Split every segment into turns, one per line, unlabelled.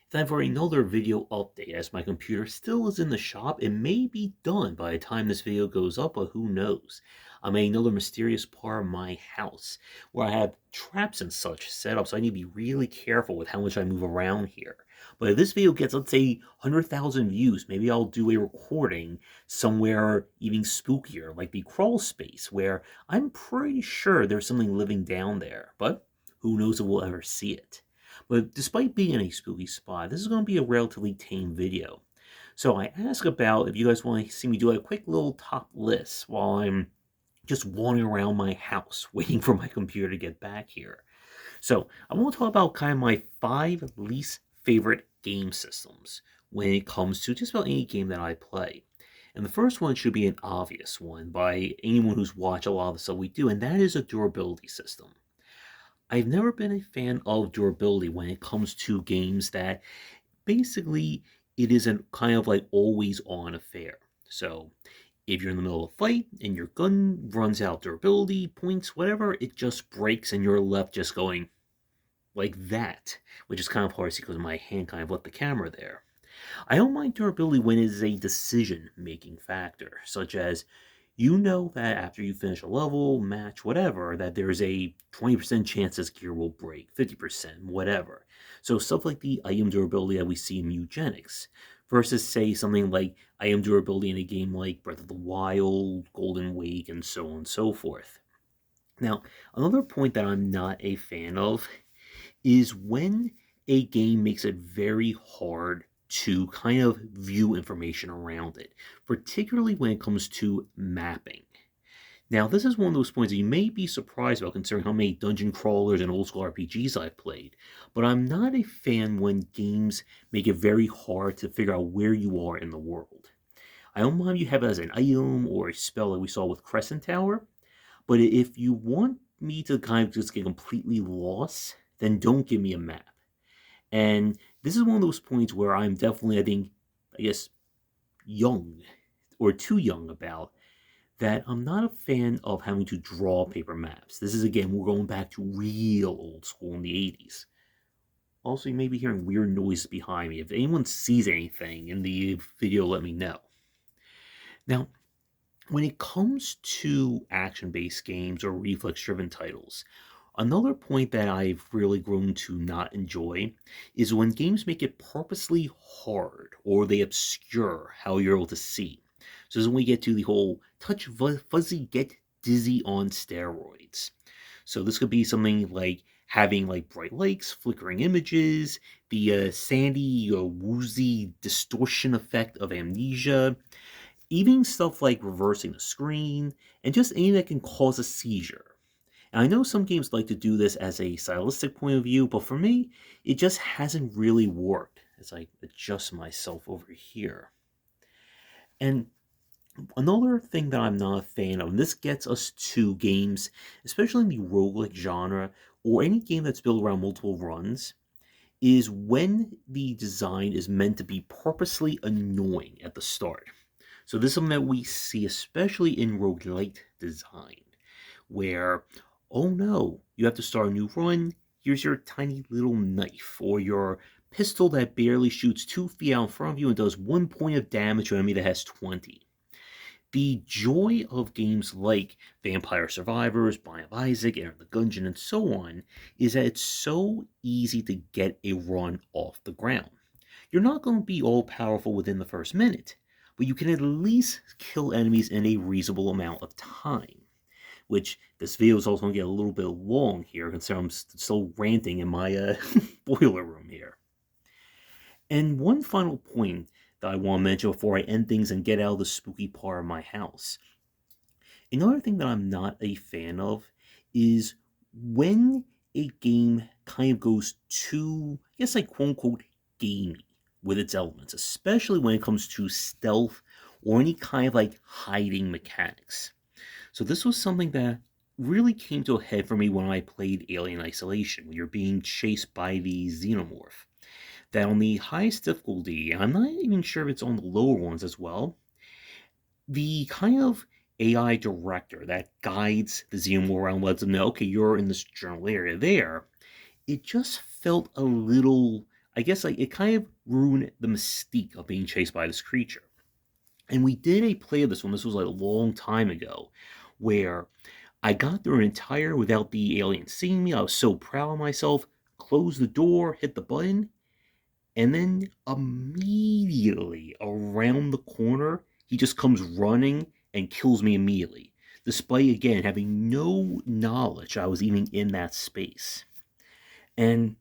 Time for another video update as my computer still is in the shop. It may be done by the time this video goes up, but who knows. I'm in another mysterious part of my house where I have traps and such set up, so I need to be really careful with how much I move around here. But if this video gets, let's say, 100,000 views, maybe I'll do a recording somewhere even spookier, like the crawl space, where I'm pretty sure there's something living down there, but who knows if we'll ever see it. But despite being in a spooky spot, this is going to be a relatively tame video. So I ask about if you guys want to see me do a quick little top list while I'm just wandering around my house waiting for my computer to get back here. So I want to talk about kind of my 5 least favorite game systems when it comes to just about any game that I play. And the first one should be an obvious one by anyone who's watched a lot of the stuff we do, and that is a durability system. I've never been a fan of durability when it comes to games that basically it isn't kind of like always on affair. So if you're in the middle of a fight and your gun runs out durability points, whatever, it just breaks and you're left just going like that, which is kind of hard to see because my hand kind of left the camera there. I don't mind durability when it is a decision making factor, such as you know that after you finish a level, match, whatever, that there's a 20% chance this gear will break, 50%, whatever. So stuff like the item durability that we see in eugenics, versus say something like item durability in a game like Breath of the Wild, Golden Wake, and so on and so forth. Now, another point that I'm not a fan of is when a game makes it very hard to kind of view information around it, particularly when it comes to mapping. Now, this is one of those points that you may be surprised about considering how many dungeon crawlers and old school RPGs I've played, but I'm not a fan when games make it very hard to figure out where you are in the world. I don't mind if you have it as an item or a spell like we saw with Crescent Tower, but if you want me to kind of just get completely lost, then don't give me a map. And this is one of those points where I'm definitely, I guess, young or too young about that. I'm not a fan of having to draw paper maps. This is, again, we're going back to real old school in the 80s. Also, you may be hearing weird noises behind me. If anyone sees anything in the video, let me know. Now, when it comes to action based games or reflex driven titles, another point that I've really grown to not enjoy is when games make it purposely hard or they obscure how you're able to see. So this is when we get to the whole touch fuzzy get dizzy on steroids. So this could be something like having like bright lights, flickering images, the sandy, woozy distortion effect of amnesia, even stuff like reversing the screen, and just anything that can cause a seizure. And I know some games like to do this as a stylistic point of view, but for me, it just hasn't really worked as I adjust myself over here. And another thing that I'm not a fan of, and this gets us to games, especially in the roguelike genre, or any game that's built around multiple runs, is when the design is meant to be purposely annoying at the start. So this is something that we see especially in roguelite design, where, oh no, you have to start a new run, here's your tiny little knife, or your pistol that barely shoots 2 feet out in front of you and does 1 point of damage to an enemy that has 20. The joy of games like Vampire Survivors, Bind of Isaac, Enter the Gungeon, and so on is that it's so easy to get a run off the ground. You're not going to be all powerful within the first minute, but you can at least kill enemies in a reasonable amount of time. Which this video is also going to get a little bit long here, considering I'm still ranting in my boiler room here. And one final point that I want to mention before I end things and get out of the spooky part of my house. Another thing that I'm not a fan of is when a game kind of goes too, I guess, like quote unquote, gamey with its elements, especially when it comes to stealth or any kind of like hiding mechanics. So this was something that really came to a head for me when I played Alien Isolation, when you're being chased by the Xenomorph. That on the highest difficulty, and I'm not even sure if it's on the lower ones as well, the kind of AI director that guides the Xenomorph around lets them know, okay, you're in this general area there, it just felt a little, I guess like it kind of ruined the mystique of being chased by this creature. And we did a play of this one. This was like a long time ago, where I got through an entire without the alien seeing me. I was so proud of myself. Closed the door, hit the button, and then immediately around the corner, he just comes running and kills me immediately. Despite again having no knowledge I was even in that space. And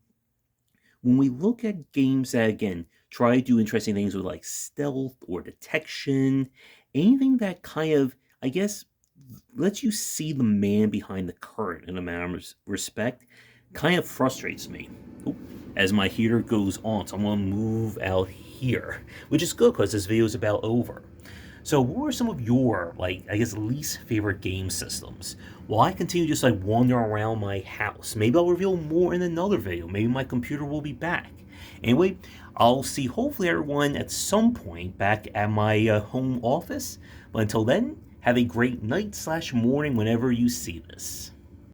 when we look at games that again try to do interesting things with like stealth or detection, anything that kind of, I guess, lets you see the man behind the curtain in a manner of respect, kind of frustrates me. Oop, as my heater goes on, so I'm gonna move out here, which is good because this video is about over. So, what are some of your, like, I guess, least favorite game systems? While I continue just like wandering around my house, maybe I'll reveal more in another video. Maybe my computer will be back. Anyway, I'll see hopefully everyone at some point back at my home office. But until then, have a great night/morning whenever you see this.